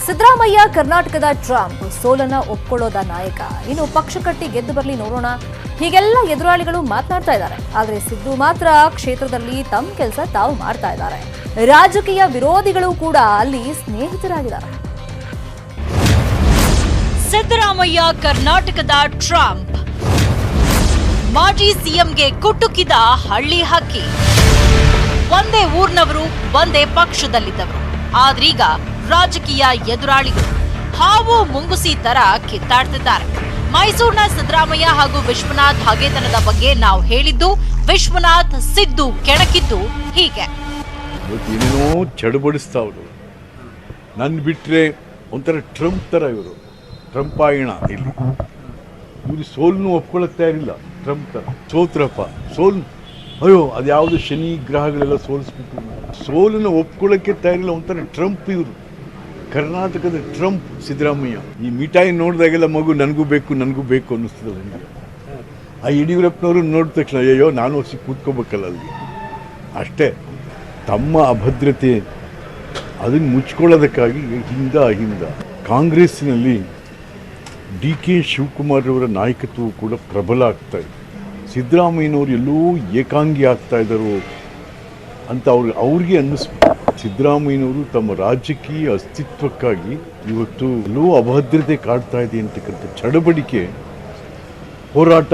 ಸಿದ್ದರಾಮಯ್ಯ ಕರ್ನಾಟಕದ ಟ್ರಂಪ್, ಸೋಲನ್ನ ಒಪ್ಕೊಳ್ಳೋದ ನಾಯಕ. ಇನ್ನು ಪಕ್ಷ ಕಟ್ಟಿ ಗೆದ್ದು ಬರಲಿ ನೋಡೋಣ, ಹೀಗೆಲ್ಲ ಎದುರಾಳಿಗಳು ಮಾತನಾಡ್ತಾ ಇದ್ದಾರೆ. ಆದರೆ ಸಿದ್ದು ಮಾತ್ರ ಕ್ಷೇತ್ರದಲ್ಲಿ ತಮ್ಮ ಕೆಲಸ ತಾವು ಮಾಡ್ತಾ ಇದ್ದಾರೆ. ರಾಜಕೀಯ ವಿರೋಧಿಗಳು ಕೂಡ ಅಲ್ಲಿ ಸ್ನೇಹಿತರಾಗಿದ್ದಾರೆ. ಸಿದ್ದರಾಮಯ್ಯ ಕರ್ನಾಟಕದ ಟ್ರಂಪ್, ಮಾಜಿ ಸಿಎಂಗೆ ಕುಟುಕಿದ ಹಳ್ಳಿ ಹಕ್ಕಿ. ಒಂದೇ ಊರ್ನವರು, ಒಂದೇ ಪಕ್ಷದಲ್ಲಿದ್ದವರು. ಆದ್ರೀಗ ರಾಜಕೀಯ ಎದುರಾಳಿಗಳು ಹಾವು ಮುಂಗುಸಿ ತರ ಕಿತ್ತಾಡ್ತಿದ್ದಾರೆ. ಮೈಸೂರಿನ ಸಿದ್ದರಾಮಯ್ಯ ಹಾಗೂ ವಿಶ್ವನಾಥ್ ಹಗೆತನದ ಬಗ್ಗೆ ನಾವು ಹೇಳಿದ್ದು, ವಿಶ್ವನಾಥ್ ಸಿದ್ದು ಕೆಣಕಿದ್ದು ಹೀಗೆ. ಏನೇನೋ ಚಡಬಡಿಸ್ತಾವ್ರು. ನನ್ನ ಬಿಟ್ರೆ ಒಂಥರ ಟ್ರಂಪ್ ತರ ಇವರು, ಟ್ರಂಪಾಯಣ. ಇಲ್ಲಿ ಇವರು ಸೋಲ್ನು ಒಪ್ಕೊಳ್ಳೋಕೆ ತಯಾರಿಲ್ಲ. ಟ್ರಂಪ್ ತರ ಸೋತ್ರಪ್ಪ, ಸೋಲ್ ಅಯ್ಯೋ ಅದ್ಯಾವುದು ಶನಿ ಗ್ರಹಗಳೆಲ್ಲ ಸೋಲಿಸ್ಬಿಟ್ಟು ಸೋಲನ್ನು ಒಪ್ಕೊಳ್ಳೋಕ್ಕೆ ತಯಾರಿಲ್ಲ. ಒಂಥರ ಟ್ರಂಪ್ ಇವರು, ಕರ್ನಾಟಕದ ಟ್ರಂಪ್ ಸಿದ್ದರಾಮಯ್ಯ. ಈ ಮಿಠಾಯಿ ನೋಡಿದಾಗೆಲ್ಲ ಮಗು ನನಗೂ ಬೇಕು ಅನ್ನಿಸ್ತದೆ ನನಗೆ. ಆ ಯಡಿಯೂರಪ್ಪನವರು ನೋಡಿದ ತಕ್ಷಣ ಅಯ್ಯೋ ನಾನು ಹೊಸಿ ಕೂತ್ಕೋಬೇಕಲ್ಲ ಅಲ್ಲಿ. ಅಷ್ಟೇ, ತಮ್ಮ ಅಭದ್ರತೆ ಅದನ್ನು ಮುಚ್ಕೊಳ್ಳೋದಕ್ಕಾಗಿ ಹಿಂದ ಕಾಂಗ್ರೆಸ್ಸಿನಲ್ಲಿ DK ಶಿವಕುಮಾರ್ ಅವರ ನಾಯಕತ್ವವು ಕೂಡ ಪ್ರಬಲ ಆಗ್ತಾ ಇದೆ. ಸಿದ್ದರಾಮಯ್ಯನವರು ಎಲ್ಲೋ ಏಕಾಂಗಿ ಆಗ್ತಾ ಇದ್ದಾರೋ ಅಂತ ಅವ್ರಿಗೆ ಅನ್ನಿಸ್ಬೇಕು. ಸಿದ್ದರಾಮಯ್ಯನವರು ತಮ್ಮ ರಾಜಕೀಯ ಅಸ್ತಿತ್ವಕ್ಕಾಗಿ ಇವತ್ತು ಎಲ್ಲೋ ಅಭದ್ರತೆ ಕಾಡ್ತಾ ಇದೆ ಅಂತಕ್ಕಂಥ ಚಡಬಡಿಕೆ ಹೋರಾಟ.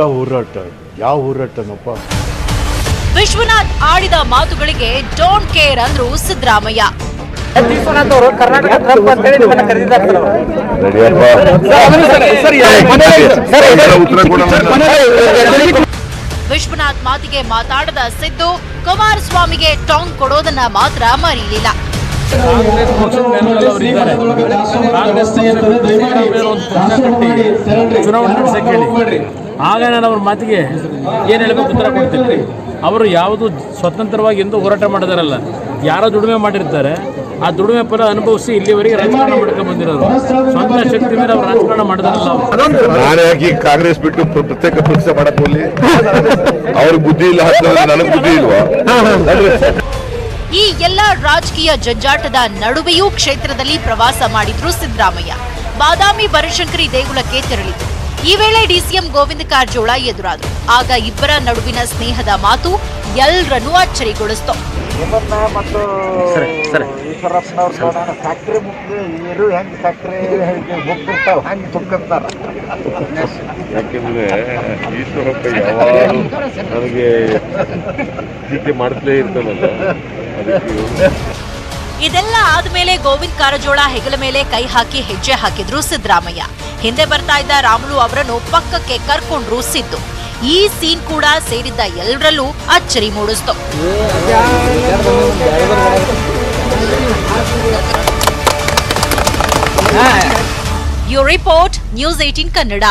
ಯಾವ ಹೋರಾಟನಪ್ಪ? ವಿಶ್ವನಾಥ್ ಆಡಿದ ಮಾತುಗಳಿಗೆ ಡೋಂಟ್ ಕೇರ್ ಅಂದ್ರು ಸಿದ್ದರಾಮಯ್ಯ. ವಿಶ್ವನಾಥ್ ಅವರು ಕರ್ನಾಟಕ ಟ್ರಂಪ್ ಅಂತ ಹೇಳಿ ನಿಮ್ಮನ್ನ ಕರೆದಿದ್ದಾರೆ. ವಿಶ್ವನಾಥ್ ಮಾತಿಗೆ ಮಾತಾಡದ ಸಿದ್ದು ಕುಮಾರಸ್ವಾಮಿಗೆ ಟಾಂಗ್ ಕೊಡೋದನ್ನ ಮಾತ್ರ ಮರೀಲಿಲ್ಲ. ಚುನಾವಣೆ ನಡೆಸಕ್ಕೆ ಹೇಳಿ, ಆಗ ನಾನು ಅವ್ರ ಮಾತಿಗೆ ಏನು ಹೇಳಬೇಕು ಉತ್ತರ ಕೊಡ್ತೀನಿ. ಅವರು ಯಾವುದು ಸ್ವತಂತ್ರವಾಗಿ ಎಂದು ಹೋರಾಟ ಮಾಡಿದಾರಲ್ಲ, ಯಾರೋ ದುಡಿಮೆ ಮಾಡಿರ್ತಾರೆ, ಆ ದುಡಿಮೆ ಫಲ ಅನುಭವಿಸಿ ಇಲ್ಲಿವರೆಗೆ ರಾಜಕಾರಣ ಮಾಡ್ಕೊಂಡು ಬಂದಿರೋರು. ಸ್ವಂತ ಶಕ್ತಿ ಮೇಲೆ ಅವ್ರು ರಾಜಕಾರಣ ಮಾಡಿದಾರಲ್ಲ. ನಾನು ಯಾಕೆ ಕಾಂಗ್ರೆಸ್ ಬಿಟ್ಟು ಪ್ರತ್ಯೇಕ ಪಕ್ಷ ಮಾಡಕ್ ಹೋಗ್ಲಿ? ಅವ್ರಿಗೆ ಬುದ್ಧಿ ಇಲ್ಲ, ನನಗೆ ಬುದ್ಧಿ ಇಲ್ವಾ? ಈ ಎಲ್ಲ ರಾಜಕೀಯ ಜಂಜಾಟದ ನಡುವೆಯೂ ಕ್ಷೇತ್ರದಲ್ಲಿ ಪ್ರವಾಸ ಮಾಡಿದ್ರು ಸಿದ್ದರಾಮಯ್ಯ. ಬಾದಾಮಿ ಬನಶಂಕರಿ ದೇಗುಲಕ್ಕೆ ತೆರಳಿದ್ರು. ಈ ವೇಳೆ DCM ಗೋವಿಂದ ಕಾರಜೋಳ ಎದುರಾದರು. ಆಗ ಇಬ್ಬರ ನಡುವಿನ ಸ್ನೇಹದ ಮಾತು ಎಲ್ಲರನ್ನೂ ಅಚ್ಚರಿಗೊಳಿಸಿತು. ಮತ್ತು ಈಶ್ವರಪ್ಪನವ್ರು ಫ್ಯಾಕ್ಟ್ರಿ ಮುಕ್ಕಿರು ಹೆಂಗೆ ಫ್ಯಾಕ್ಟ್ರಿ ಮುಕ್ಕಿರ್ತಾವ ಹಂಗೆ ತುಕ್ಕಂತಾರ. ಯಾಕೆಂದ್ರೆ ಈಶ್ವರಪ್ಪ ಯಾವಾಗ ನನಗೆ ಟೀಕೆ ಮಾಡ್ತಲೇ ಇರ್ತಾನಲ್ಲ. ಇದೆಲ್ಲ ಆದ್ಮೇಲೆ ಗೋವಿಂದ ಕಾರಜೋಳ ಹೆಗಲ ಮೇಲೆ ಕೈ ಹಾಕಿ ಹೆಜ್ಜೆ ಹಾಕಿದ್ರು ಸಿದ್ದರಾಮಯ್ಯ. ಹಿಂದೆ ಬರ್ತಾ ಇದ್ದ ರಾಮುಲು ಅವರನ್ನು ಪಕ್ಕಕ್ಕೆ ಕರ್ಕೊಂಡ್ರು ಸಿದ್ದು. ಈ ಸೀನ್ ಕೂಡ ಸೇರಿದ್ದ ಎಲ್ಲರಲ್ಲೂ ಅಚ್ಚರಿ ಮೂಡಿಸ್ತು. You report, news 18 Kannada.